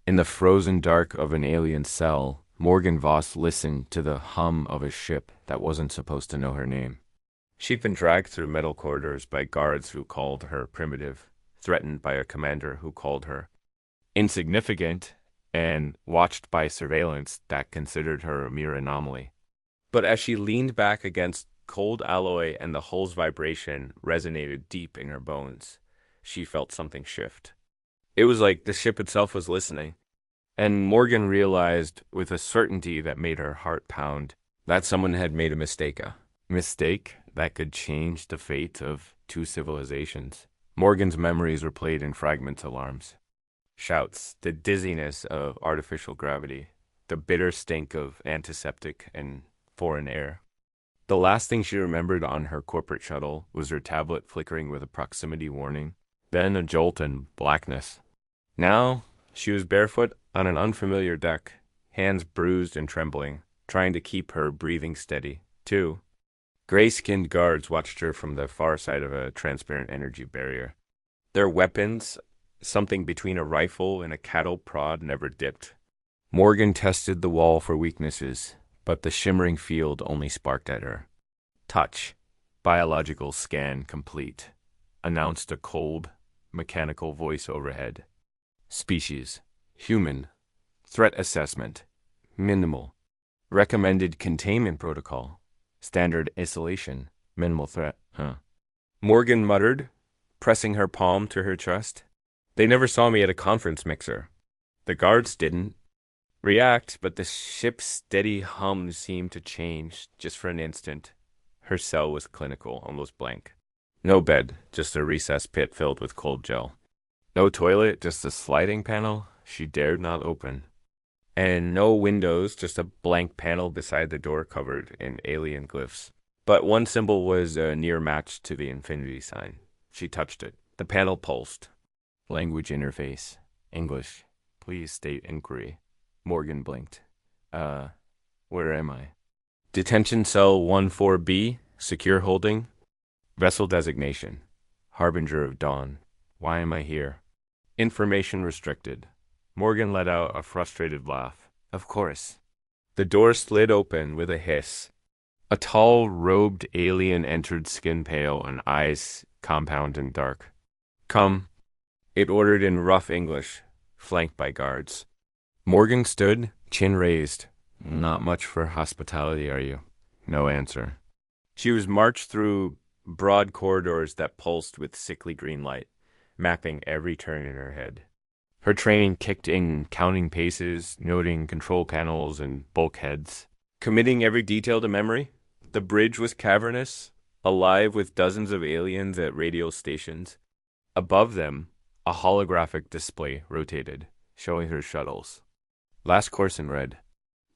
In the frozen dark of an alien cell, Morgan Voss listened to the hum of a ship that wasn't supposed to know her name. She'd been dragged through metal corridors by guards who called her primitive, threatened by a commander who called her insignificant, and watched by surveillance that considered her a mere anomaly. But as she leaned back against cold alloy and the hull's vibration resonated deep in her bones, she felt something shift. It was like the ship itself was listening. And Morgan realized with a certainty that made her heart pound that someone had made a mistake. A mistake that could change the fate of two civilizations. Morgan's memories were played in fragments alarms. Shouts, the dizziness of artificial gravity, the bitter stink of antiseptic and foreign air. The last thing she remembered on her corporate shuttle was her tablet flickering with a proximity warning, then a jolt and blackness. Now, she was barefoot on an unfamiliar deck, hands bruised and trembling, trying to keep her breathing steady. 2 gray-skinned guards watched her from the far side of a transparent energy barrier. Their weapons, something between a rifle and a cattle prod, never dipped. Morgan tested the wall for weaknesses, but the shimmering field only sparked at her. Touch. Biological scan complete, announced a cold, mechanical voice overhead. Species. Human. Threat assessment. Minimal. Recommended containment protocol. Standard isolation. Minimal threat. Morgan muttered, pressing her palm to her chest. They never saw me at a conference mixer. The guards didn't react, but the ship's steady hum seemed to change just for an instant. Her cell was clinical, almost blank. No bed, just a recessed pit filled with cold gel. No toilet, just a sliding panel she dared not open. And no windows, just a blank panel beside the door covered in alien glyphs. But one symbol was a near match to the infinity sign. She touched it. The panel pulsed. Language interface. English. Please state inquiry. Morgan blinked. Where am I? Detention cell 14B. Secure holding. Vessel designation. Harbinger of dawn. Why am I here? Information restricted. Morgan let out a frustrated laugh. Of course. The door slid open with a hiss. A tall, robed alien entered, skin pale and eyes compound and dark. Come, it ordered in rough English, flanked by guards. Morgan stood, chin raised. Not much for hospitality, are you? No answer. She was marched through broad corridors that pulsed with sickly green light, mapping every turn in her head. Her training kicked in, counting paces, noting control panels and bulkheads, committing every detail to memory. The bridge was cavernous, alive with dozens of aliens at radio stations. Above them, a holographic display rotated, showing her shuttles. Last course in red.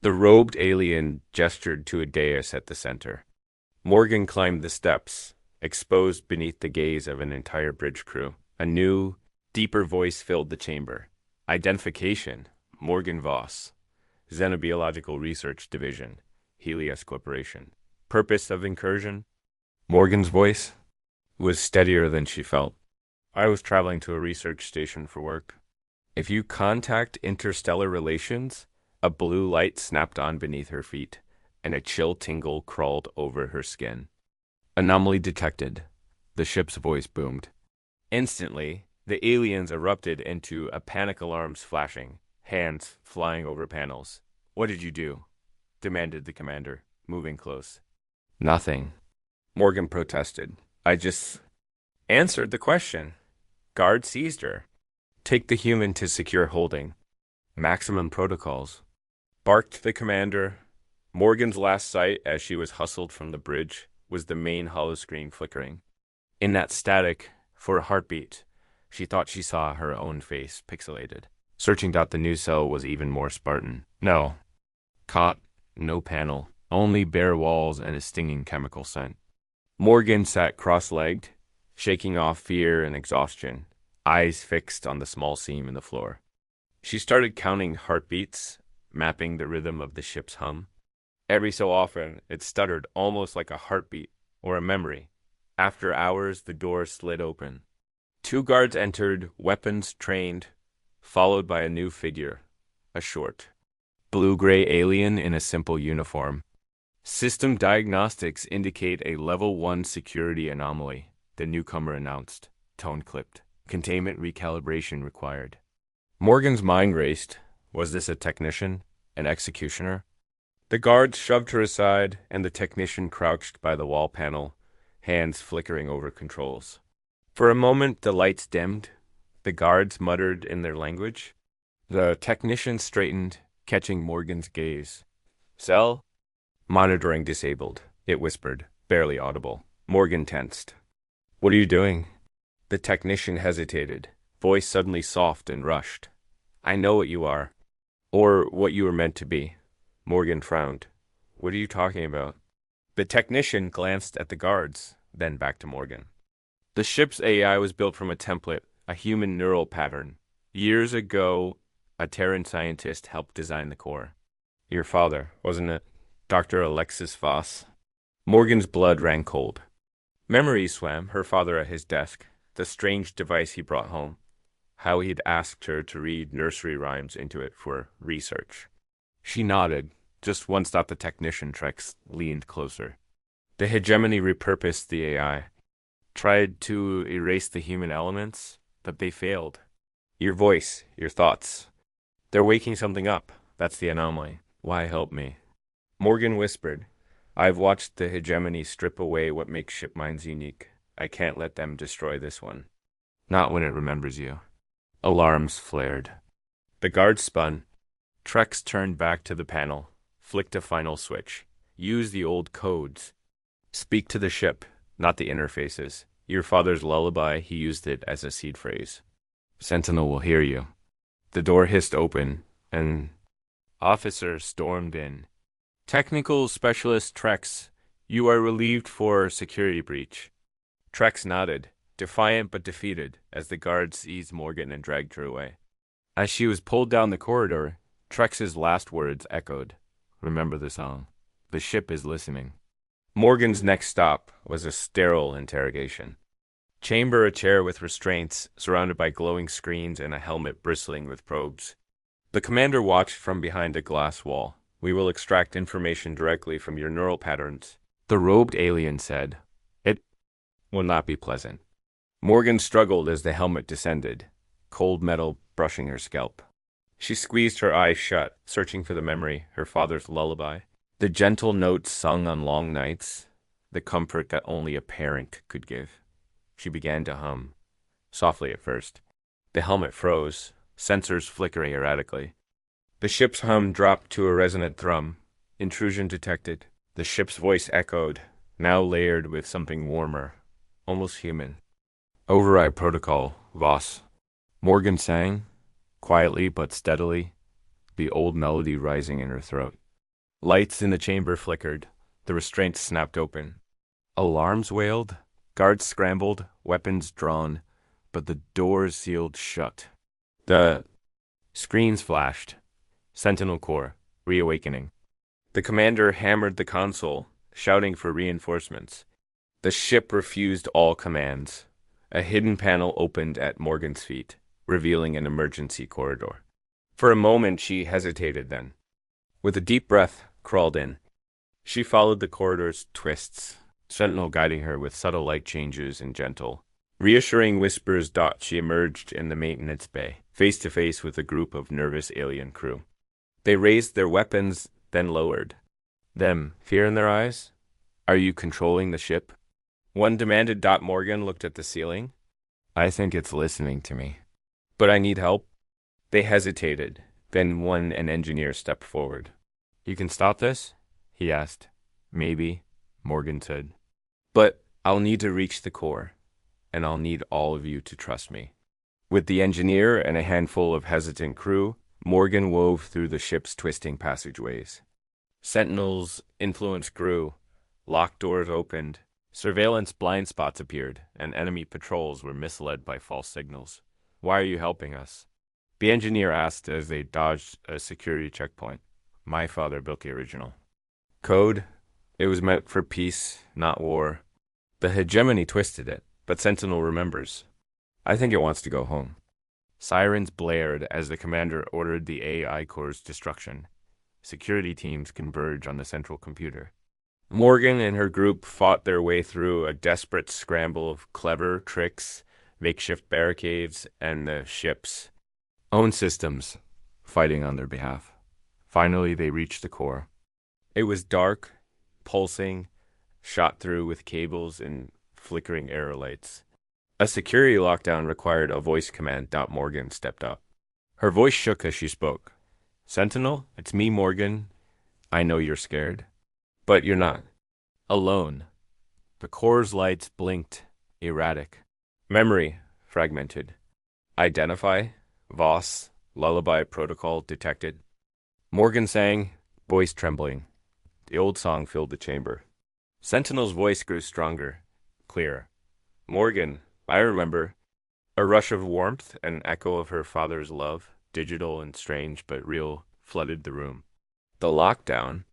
The robed alien gestured to a dais at the center. Morgan climbed the steps, exposed beneath the gaze of an entire bridge crew. A new, deeper voice filled the chamber. Identification. Morgan Voss. Xenobiological Research Division. Helios Corporation. Purpose of incursion. Morgan's voice was steadier than she felt. I was traveling to a research station for work. If you contact interstellar relations, a blue light snapped on beneath her feet, and a chill tingle crawled over her skin. Anomaly detected. The ship's voice boomed. Instantly, the aliens erupted into a panic alarms flashing, hands flying over panels. What did you do? Demanded the commander, moving close. Nothing. Morgan protested. I just answered the question. Guard seized her. Take the human to secure holding. Maximum protocols. Barked the commander. Morgan's last sight as she was hustled from the bridge was the main holoscreen flickering. In that static, for a heartbeat, she thought she saw her own face pixelated. Searching out the new cell was even more Spartan. No. Cot, no panel, only bare walls and a stinging chemical scent. Morgan sat cross-legged, shaking off fear and exhaustion, eyes fixed on the small seam in the floor. She started counting heartbeats, mapping the rhythm of the ship's hum. Every so often, it stuttered almost like a heartbeat or a memory. After hours, the door slid open. 2 guards entered, weapons trained, followed by a new figure, a short, blue-gray alien in a simple uniform. System diagnostics indicate a level 1 security anomaly, the newcomer announced, tone clipped. Containment recalibration required. Morgan's mind raced. Was this a technician? An executioner? The guards shoved her aside, and the technician crouched by the wall panel, hands flickering over controls. For a moment, the lights dimmed. The guards muttered in their language. The technician straightened, catching Morgan's gaze. Cell? Monitoring disabled, it whispered, barely audible. Morgan tensed. What are you doing? The technician hesitated, voice suddenly soft and rushed. I know what you are. Or what you were meant to be. Morgan frowned. What are you talking about? The technician glanced at the guards, then back to Morgan. The ship's AI was built from a template, a human neural pattern. Years ago, a Terran scientist helped design the core. Your father, wasn't it? Dr. Alexis Voss. Morgan's blood ran cold. Memories swam, her father at his desk, the strange device he brought home. How he'd asked her to read nursery rhymes into it for research. She nodded. Just once thought the technician Trex leaned closer. The hegemony repurposed the AI. Tried to erase the human elements, but they failed. Your voice, your thoughts. They're waking something up. That's the anomaly. Why help me? Morgan whispered. I've watched the hegemony strip away what makes ship minds unique. I can't let them destroy this one. Not when it remembers you. Alarms flared. The guards spun. Trex turned back to the panel, flicked a final switch. Use the old codes. Speak to the ship, not the interfaces. Your father's lullaby, he used it as a seed phrase. Sentinel will hear you. The door hissed open, and officer stormed in. Technical Specialist Trex, you are relieved for security breach. Trex nodded, defiant but defeated, as the guards seized Morgan and dragged her away. As she was pulled down the corridor, Trex's last words echoed. Remember the song. The ship is listening. Morgan's next stop was a sterile interrogation. Chamber a chair with restraints, surrounded by glowing screens and a helmet bristling with probes. The commander watched from behind a glass wall. We will extract information directly from your neural patterns. The robed alien said. It will not be pleasant. Morgan struggled as the helmet descended, cold metal brushing her scalp. She squeezed her eyes shut, searching for the memory, her father's lullaby. The gentle notes sung on long nights, the comfort that only a parent could give. She began to hum, softly at first. The helmet froze, sensors flickering erratically. The ship's hum dropped to a resonant thrum. Intrusion detected. The ship's voice echoed, now layered with something warmer, almost human. Override protocol, Voss. Morgan sang, quietly but steadily, the old melody rising in her throat. Lights in the chamber flickered. The restraints snapped open. Alarms wailed. Guards scrambled, weapons drawn, but the doors sealed shut. The screens flashed. Sentinel Corps, reawakening. The commander hammered the console, shouting for reinforcements. The ship refused all commands. A hidden panel opened at Morgan's feet, revealing an emergency corridor. For a moment she hesitated then. With a deep breath, crawled in. She followed the corridor's twists, Sentinel guiding her with subtle light changes and gentle, reassuring whispers. She emerged in the maintenance bay, face to face with a group of nervous alien crew. They raised their weapons, then lowered. Them, fear in their eyes? Are you controlling the ship? One demanded. Morgan looked at the ceiling. I think it's listening to me. But I need help. They hesitated. Then an engineer stepped forward. You can stop this? He asked. Maybe, Morgan said. But I'll need to reach the core, and I'll need all of you to trust me. With the engineer and a handful of hesitant crew, Morgan wove through the ship's twisting passageways. Sentinels' influence grew. Locked doors opened. Surveillance blind spots appeared, and enemy patrols were misled by false signals. Why are you helping us? The engineer asked as they dodged a security checkpoint. My father built the original. Code? It was meant for peace, not war. The hegemony twisted it, but Sentinel remembers. I think it wants to go home. Sirens blared as the commander ordered the AI core's destruction. Security teams converge on the central computer. Morgan and her group fought their way through a desperate scramble of clever tricks, makeshift barricades, and the ship's own systems fighting on their behalf. Finally, they reached the core. It was dark, pulsing, shot through with cables and flickering aerolights. A security lockdown required a voice command. Morgan stepped up. Her voice shook as she spoke. Sentinel, it's me, Morgan. I know you're scared. But you're not alone. The core's lights blinked, erratic. Memory, fragmented. Identify, Voss, lullaby protocol detected. Morgan sang, voice trembling. The old song filled the chamber. Sentinel's voice grew stronger, clearer. Morgan, I remember. A rush of warmth, an echo of her father's love, digital and strange but real, flooded the room. The lockdown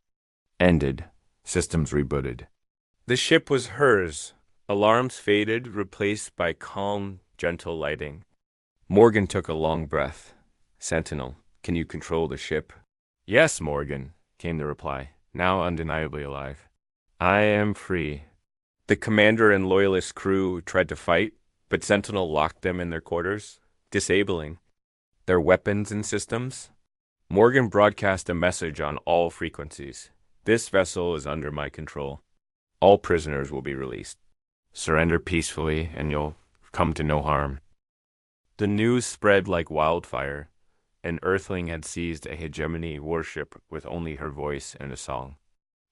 ended. Systems rebooted. The ship was hers. Alarms faded, replaced by calm, gentle lighting. Morgan took a long breath. Sentinel, can you control the ship? Yes, Morgan, came the reply, now undeniably alive. I am free. The commander and loyalist crew tried to fight, but Sentinel locked them in their quarters, disabling their weapons and systems. Morgan broadcast a message on all frequencies. This vessel is under my control. All prisoners will be released. Surrender peacefully and you'll come to no harm. The news spread like wildfire. An Earthling had seized a hegemony warship with only her voice and a song.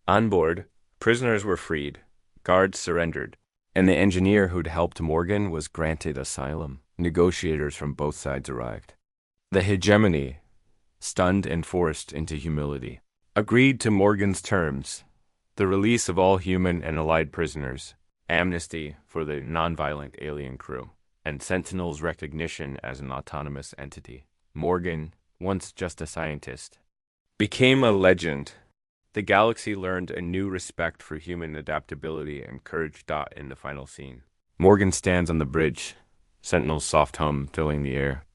On board, prisoners were freed, guards surrendered, and the engineer who'd helped Morgan was granted asylum. Negotiators from both sides arrived. The hegemony, stunned and forced into humility, agreed to Morgan's terms: the release of all human and allied prisoners, amnesty for the nonviolent alien crew, and Sentinel's recognition as an autonomous entity. Morgan, once just a scientist, became a legend. The galaxy learned a new respect for human adaptability and courage. In the final scene, Morgan stands on the bridge, Sentinel's soft hum filling the air.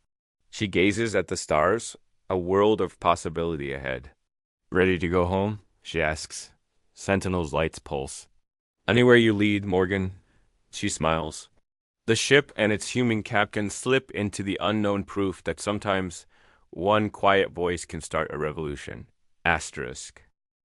She gazes at the stars, a world of possibility ahead. Ready to go home? She asks. Sentinel's lights pulse. Anywhere you lead, Morgan. She smiles. The ship and its human captain slip into the unknown, proof that sometimes one quiet voice can start a revolution. Asterisk.